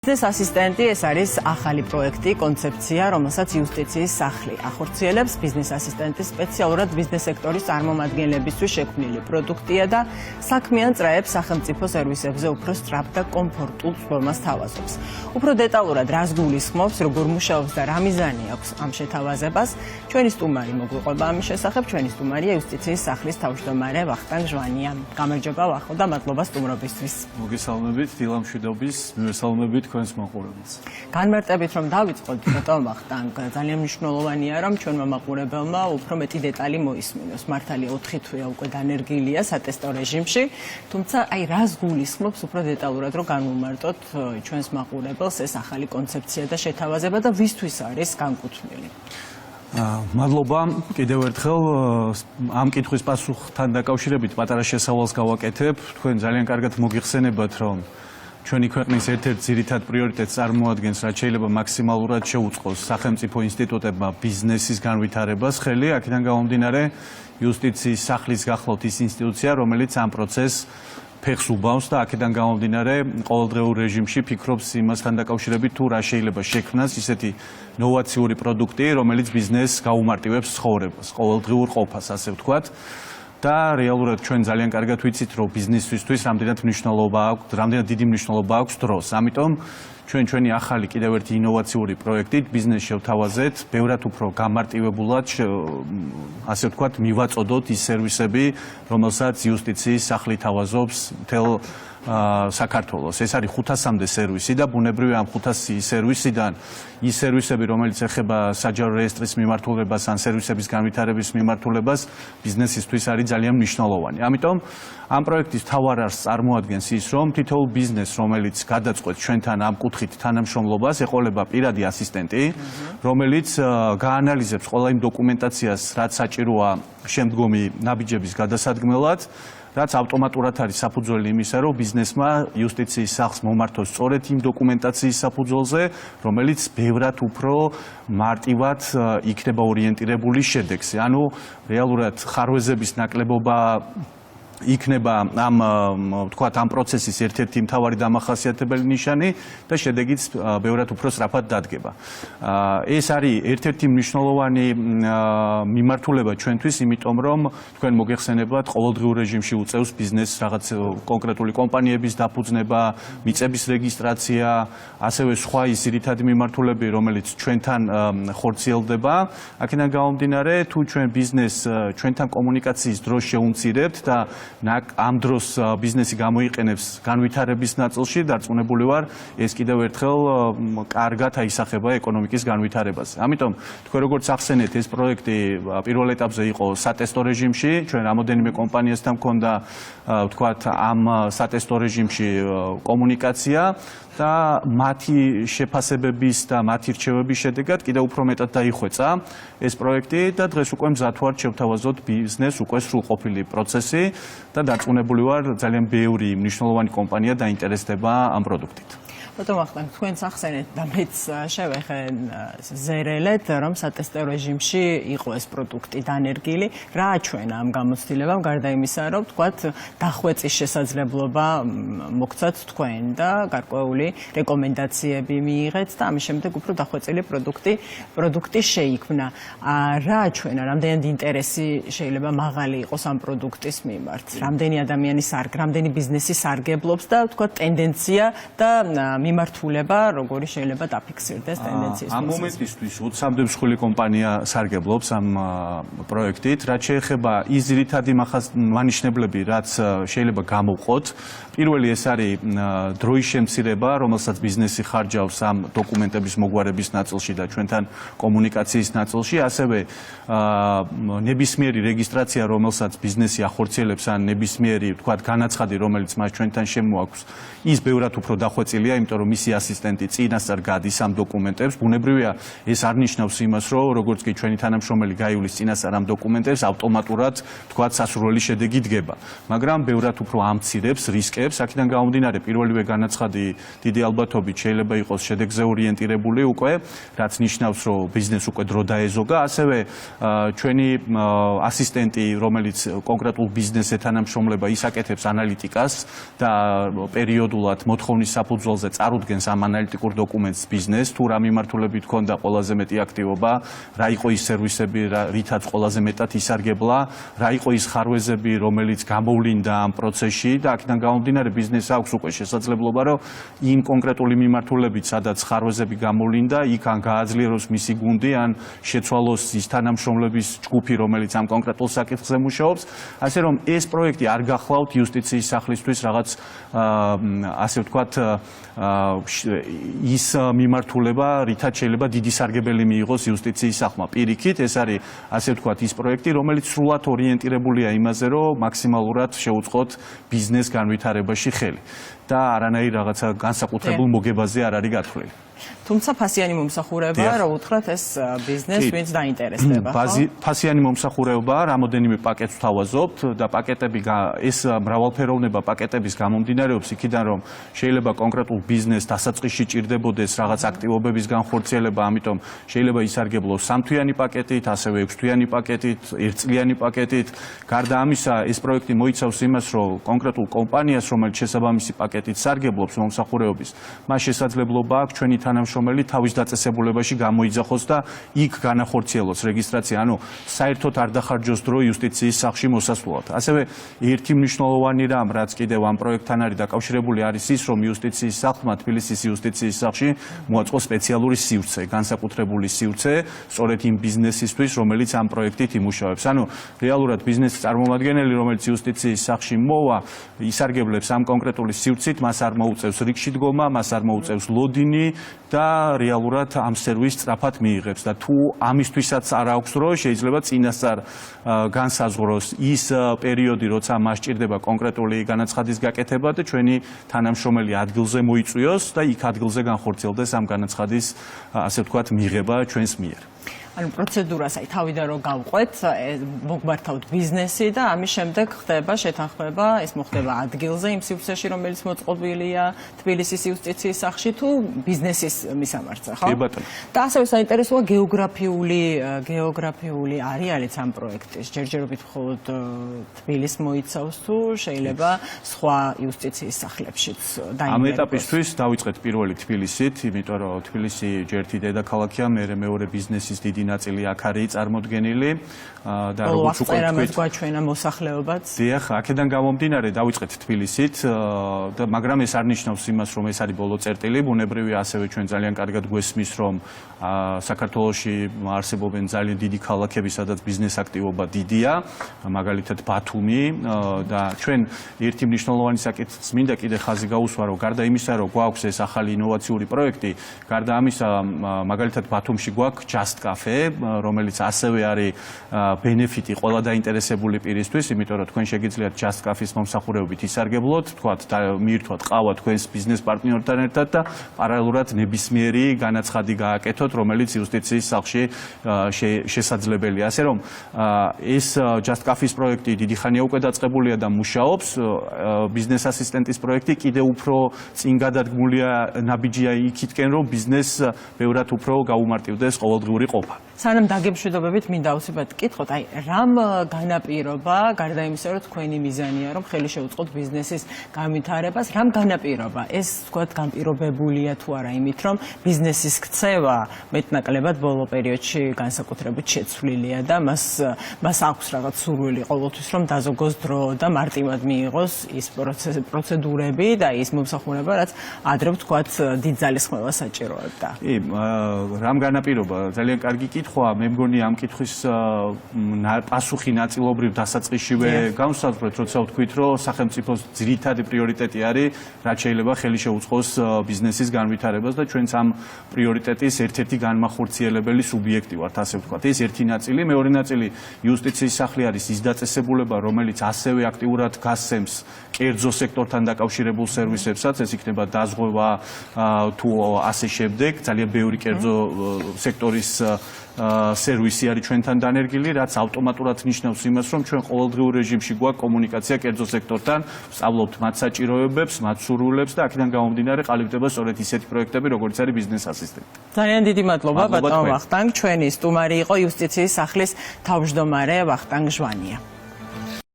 Business ასისტენტი ეს არის ახალი პროექტი, კონცეფცია, რომელსაც იუსტიციის სახლი ახორციელებს. Business ასისტენტი სპეციალურად ბიზნეს სექტორის წარმომადგენლებისთვის შექმნილი პროდუქტია და საქმიან წრეებს სახელმწიფო სერვისებზე უფრო სწრაფ და კომფორტულ წვდომას თავაზობს. Უფრო დეტალურად რას გულისხმობს, როგორ მუშაობს და რა მიზანი აქვს ამ შეთავაზებას, ჩვენი სტუმარი მოგვიყვება ამის შესახებ. ჩვენი სტუმარია იუსტიციის სახლის თავმჯდომარე ვახტანგ ჟვანია. გამარჯობა ვახო და მადლობა სტუმრობისთვის. მოგესალმებით, დილამშვიდობის, მივესალმებით თქვენს მაყურებელს. განმარტებით რომ დავიწყოთ, ბატონ ვახტანგ, ძალიან მნიშვნელოვანია რომ ჩვენმა მაყურებელმა უფრო მეტი დეტალი მოისმინოს. მართალია 4 თვეა უკვე დანერგილია სატესტო რეჟიმში, თუმცა აი რას გულისხმობს უფრო დეტალურად რომ განვუმარტოთ ჩვენს მაყურებელს ეს ახალი კონცეფცია და შეთავაზება და ვისთვის არის განკუთვნილი. მადლობა კიდევ ერთხელ ამ კითხვის პასუხთან დაკავშირებით პატარა შესავალს გავაკეთებ. თქვენ ძალიან კარგად მოგიხსენებათ რომ ჩვენი ქვეყნის ერთ-ერთ ძირითად პრიორიტეტს წარმოადგენს, რაც შეიძლება მაქსიმალურად შეუწყოს სახელმწიფო ინსტიტუტებმა ბიზნესის განვითარებას ხელი, აქედან გამომდინარე იუსტიციის სახლის გახლავთ ის ინსტიტუცია, რომელიც ამ პროცესს ფეხს უბავს და აქედან გამომდინარე ყოველდღიურ რეჟიმში ფიქრობს იმასთან დაკავშირებით თუ რა შეიძლება შექმნას ისეთი ნოვაციური პროდუქტი, რომელიც ბიზნესს გაუმარტივებს ცხოვრებას, ყოველდღიურ ყოფას, ასე ვთქვათ. და რეალურად ჩვენ ძალიან კარგად ვიცით, რომ ბიზნესისთვის რამდენად დიდი მნიშვნელობა აქვს დროს. ამიტომ ჩვენ ჩვენი ახალი კიდევ ერთი ინოვაციური პროექტით ბიზნესს შევთავაზეთ, ბევრად უფრო გამარტივებულად, ასე ვთქვათ, მივაწოდოთ ის სერვისები, რომელსაც იუსტიციის სახლი თავაზობს მთელ საქართველოს. ეს არის 500-მდე სერვისი და ბუნებრივია ამ 500 სერვისიდან ის სერვისები, რომელიც ეხება საჯარო რეესტრის მიმართულებას ან სერვისების განვითარების მიმართულებას, ბიზნესისთვის არის ძალიან მნიშვნელოვანი. ამიტომ ამ პროექტის მთავარ არსს წარმოადგენს ის, რომ თითოეულ ბიზნესს, რომელიც გადაწყვეტს ჩვენთან ამ კუთხით თანამშრომლობას, ეყოლება პირადი ასისტენტი, რომელიც გაანალიზებს ყველა იმ დოკუმენტაციას, რაც საჭიროა შემდგომი ნაბიჯების გადასადგმელად, რაც ავტომატურად არის საფუძველი იმისა, რომ ბიზნესმა იუსტიციის სახლს მომართოს სწორედ იმ დოკუმენტაციის საფუძველზე, რომელიც ბევრად უფრო მარტივად იქნება ორიენტირებული შედეგზე. ანუ რეალურად ხარვეზების ნაკლებობა იქნება ამ პროცესის ერთ-ერთი მთავარი დამახასიათებელი ნიშანი და შედეგიც ბევრად უფრო სწრაფად დადგება. ეს არის ერთ-ერთი მნიშვნელოვანი მიმართულება ჩვენთვის, იმიტომ რომ თქვენ მოგეხსენებათ, ყოველდღიურ რეჟიმში უწევს ბიზნესს რაღაც კონკრეტული კომპანიების დაფუძნება, მიწების რეგისტრაცია, ასევე სხვა ის ძირითადი მიმართულები, რომელიც ჩვენთან ხორციელდება. აქედან გამომდინარე, თუ ჩვენ ბიზნესს ჩვენთან კომუნიკაციის დროს შეუმცირებთ და ამ დროს ბიზნესი გამოიყენებს განვითარების ნაწილში, დარწმუნებული ვარ, ეს კიდევ ერთხელ კარგად აისახება ეკონომიკის განვითარებაზე. ამიტომ თქვენ როგორც ახსენეთ, ეს პროექტი პირველ ეტაპზე იყო სატესტო რეჟიმში, ჩვენ რამოდენიმე კომპანიასთან მქონდა ვთქვათ ამ სატესტო რეჟიმში კომუნიკაცია და მათი შეფასებების და მათი რჩევების შედეგად კიდევ უფრო მეტად დაიხვეწა ეს პროექტი და დღეს უკვე მზად ვართ შევთავაზოთ ბიზნეს უკვე სრულყოფილი პროცესი და დარწმუნებული ვარ, ძალიან ბევრი მნიშვნელოვანი კომპანია დაინტერესდება ამ პროდუქტით. ბატონ ვახტანგ, თქვენს ახსენეთ და მეც შევეხენზერელეთ, რომ სატესტო რეჟიმში იყო ეს პროდუქტი დანერგილი. რა აჩვენა ამ გამოცდილებამ, გარდა იმისა, რომ თქვათ დახვეწის შესაძლებლობა მოგცათ თქვენ და გარკვეული რეკომენდაციები მიიღეთ და ამის შემდეგ უფრო დახვეწილი პროდუქტი შეიქმნა. რა აჩვენა, რამდენად ინტერესი შეიძლება მაღალი იყოს ამ პროდუქტის მიმართ? რამდენი ადამიანი რამდენი ბიზნესი სარგებლობს და თქვათ ტენდენცია და მიმართულება როგორი შეიძლება დაფიქსირდეს ტენდენციის. ამ მომენტისთვის 20-მდე მსხვილი კომპანია სარგებლობს ამ პროექტით, რაც შეეხება ის ძირითადი მანიშნებლები, რაც შეიძლება გამოვყოთ. პირველი ეს არის დროის შემცირება, რომელსაც ბიზნესი ხარჯავს ამ დოკუმენტების მოგვარების ნაწილში და ჩვენთან კომუნიკაციის ნაწილში, ასევე ნებისმიერი რეგისტრაცია, რომელსაც ბიზნესი ახორციელებს, ან ნებისმიერი, ვთქვათ, განაცხადი, რომელიც მას ჩვენთან შემოაქვს, ის ბევრად უფრო დახვეწილია, იმიტომ რომ მისი ასისტენტი წინასწარ გადის ამ დოკუმენტებს. ბუნებრივია, ეს არ ნიშნავს იმას, რომ როგორც კი ჩვენი თანამშრომელი გაივლის წინასწარ ამ დოკუმენტებს, ავტომატურად, ვთქვათ, სასურველი შედეგი დგება. მაგრამ ბევრად უფრო ამცირებს რისკებს. აქედან გამომდინარე, პირველივე განაცხადი დიდი ალბათობით შეიძლება იყოს შედეგზე ორიენტირებული უკვე, რაც ნიშნავს, რომ ბიზნეს უკვე დრო დაეზოგა. ასევე ჩვენი ასისტენტი, რომელიც კონკრეტულ ბიზნესზე თანამშრომლება, ის აკეთებს ანალიტიკას და პერიოდულად მოთხოვნის საფუძველზე წარუდგენს ამ ანალიტიკურ დოკუმენტს ბიზნესს, თუ რა მიმართულებით ქონდა ყველაზე მეტი აქტივობა, რა იყო ის სერვისები, რითაც ყველაზე მეტად ისარგებლა, რა იყო ის ხარვეზები, რომელიც გამოვლინდა ამ პროცესში და აქედან გამომდინარე ბიზნესს აქვს უკვე შესაძლებლობა, რომ იმ კონკრეტული მიმართულებით, სადაც ხარვეზები გამოვლინდა, იქ ან გააძლიეროს მისი გუნდი, ან შეცვალოს ის თანამშრომლების ჯგუფი, რომელიც ამ კონკრეტულ საკითხზე მუშაობს, ასე რომ ეს პროექტი არ გახლავთ იუსტიციის სახლისთვის რაღაც ასე ვთქვათ ის მიმართულება, რითაც შეიძლება დიდი სარგებელი მიიღოს იუსტიციის სახლმა. პირიქით, ეს არის ასე ვთქვათ ის პროექტი, რომელიც სრულად ორიენტირებულია იმაზე, რომ მაქსიმალურად შეუწყოთ ბიზნეს განვითარებაში ხელი და არანაირ რაღაცა განსაკუთრებულ მოგებაზე არ არის გათვლილი. თუმცა ფასიანი მომსახურება, რა უთხრათ ეს ბიზნეს, ვინც დაინტერესდება, ხო? ფასიანი მომსახურება, რამოდენიმე პაკეტს ვთავაზობთ და პაკეტები ეს მრავალფეროვნება პაკეტების გამომდინარეობს იქიდან, რომ შეიძლება კონკრეტულ ბიზნესს დასაწყისში ჭირდებოდეს რაღაც აქტივობების განხორციელება, ამიტომ შეიძლება ისარგებლოს 3 თვიანი პაკეტით, ასევე 6 თვიანი პაკეტით, 1 წლიანი პაკეტით. გარდა ამისა, ეს პროექტი მოიცავს იმას, რომ კონკრეტულ კომპანიას, რომელიც შესაბამისი პაკეტით სარგებლობს მომსახურებების, მას შესაძლებლობა აქვს ჩვენი თანამშრომელი თავის დაწესებულებაში გამოიძახოს და იქ განახორციელოს რეგისტრაცია, ანუ საერთოდ არ დახარჯოს დრო იუსტიციის სახლში მოსასვლელად. ასევე ერთი მნიშვნელოვანი რამ, რაც კიდევ ამ პროექტთან არის დაკავშირებული, არის ის, რომ იუსტიციის სახლმა თბილისის იუსტიციის სახლში მოაწყო სპეციალური სივრცე, განსაკუთრებული სივრცე, სწორედ იმ ბიზნესისთვის, რომელიც ამ პროექტით იმუშავებს. ანუ რეალურად ბიზნესის წარმომადგენელი, რომელიც იუსტიციის სახლში მოვა, ისარგებლებს ამ კონკრეტული სივრცით, მას არ მოუწევს რიგში დგომა, მას არ მოუწევს ლოდინი და რეალურად ამ სერვისს სწრაფად მიიღებს და თუ ამისთვისაც არ აქვს დრო, შეიძლება წინასწარ განსაზღვროს ის პერიოდი, როცა მას სჭირდება კონკრეტული განაცხადის გაკეთება და ჩვენი თანამშრომელი ადგილზე მოიწვიოს და იქ ადგილზე განხორციელდეს ამ განაცხადის, ასე ვთქვათ, მიღება ჩვენს მიერ. ანუ პროცედურას თავიდან რომ გავყვეთ, მოგმართავთ ბიზნესი და ამის შემდეგ ხდება შეთანხმება, ეს მოხდება ადგილზე იმ სივრცეში, რომელიც მოწყობილია თბილისის იუსტიციის სახლში თუ ბიზნესის მისამართზე, ხო? კი ბატონო. და ასევე საინტერესოა გეოგრაფიული არეალიც ამ პროექტის. ჯერჯერობით მხოლოდ თბილისს მოიცავს თუ შეიძლება სხვა იუსტიციის სახლებშიც დაინტერესოს. ამ ეტაპისთვის დავიწყეთ პირველი თბილისით, იმიტომ რომ თბილისი ჯერთი დედაქალაქია, მეორე ბიზნესის დიდი ნაწილი აქ არის წარმოდგენილი და როგორც უკვე ვთქვით, გვაჩვენა მოსახლეობაც. დიახ, აქედან გამომდინარე დავიწყეთ თბილისით და მაგრამ ეს არ ნიშნავს იმას, რომ ეს არის ბოლო წერტილი, ბუნებრივია ასევე ჩვენ ძალიან კარგად გვესმის, რომ საქართველოში არსებობენ ძალიან დიდი ქალაქები, სადაც ბიზნეს აქტივობა დიდია, მაგალითად ბათუმი და ჩვენ ერთი მნიშვნელოვანი საკითხს მინდა კიდე ხაზი გაუსვა, რომ გარდა იმისა, რომ გვაქვს ეს ახალი ინოვაციური პროექტი, გარდა ამისა მაგალითად ბათუმში გვაქვს Just Cafe, რომელიც ასევე არის ბენეფიტი ყველა დაინტერესებული პირისთვის, იმიტომ რომ თქვენ შეგიძლიათ Just Cafe-ის მომსახურებით ისარგებლოთ, თქვათ და მიირთვათ ყავა თქვენს ბიზნეს პარტნიორთან ერთად და პარალელურად ნებისმიერი განაცხადი გააკეთოთ, რომელიც იუსტიციის სახლში შესაძლებელია. ასე რომ ეს Just Cafe-ის პროექტი დიდი ხანია უკვე დაწყებულია და მუშაობს. ბიზნეს ასისტენტის პროექტი კიდევ უფრო წინ გადადგმულია, ნაბიჯია იქითკენ, რომ ბიზნესს ბევრად უფრო გაუმარტივდეს ყოველდღიური ყოფა. სანამ დაგემშვიდობებით, მინდა აუცილებლად გკითხოთ, აი რამ განაპირობა, გარდა იმისა, რომ თქვენი მიზანია, რომ ხელი შეუწყოთ ბიზნესის განვითარებას, რამ განაპირობა? ეს თქვათ განპირობებულია თუ არა იმით, რომ ბიზნესის ქცევა მეტნაკლებად ბოლო პერიოდში განსაკუთრებით შეცვლილია და მას აქვს რაღაც სურვილი ყოველთვის, რომ დაზოგოს დრო და მარტივად მიიღოს ის პროცედურები და ის მომსახურება, რაც ადრე ვთქვათ დიდ ძალისხმევას საჭიროებდა. კი, რამ განაპირობა? ძალიან კარგი კითხვა. მე მგონი ამ კითხვის პასუხი ნაწილობრივ დასაწყისშივე განსაზღვრეთ, როცა ვთქვით, რომ სახელმწიფოს ძირითადი პრიორიტეტი არის, რაც შეიძლება ხელი შეუწყოს ბიზნესის განვითარებას და ჩვენც ამ პრიორიტეტის ერთ-ერთი განმახორციელებელი სუბიექტი ვართ, ასე ვთქვათ. ეს ერთი ნაწილი, მეორე ნაწილი იუსტიციის სახლი არის ის დაწესებულება, რომელიც ასევე აქტიურად გასცემს კერძო სექტორთან დაკავშირებულ სერვისებსაც, ეს იქნება დაზღვევა თუ ასე შემდეგ, ძალიან ბევრი კერძო სექტორის სერვისი არის ჩვენთან დანერგილი, რაც ავტომატურად ნიშნავს იმას, რომ ჩვენ ყოველდღიურ რეჟიმში გვაქვს კომუნიკაცია კერძო სექტორთან, ვსწავლობთ მათ საჭიროებებს, მათ სურვილებს და აქედან გამომდინარე ყალიბდება სწორედ ისეთი პროექტები, როგორც არის ბიზნეს ასისტენტი. ძალიან დიდი მადლობა ბატონო ვახტანგ, ჩვენი სტუმარი იყო იუსტიციის სახლის თავმჯდომარე ვახტანგ ჟვანია.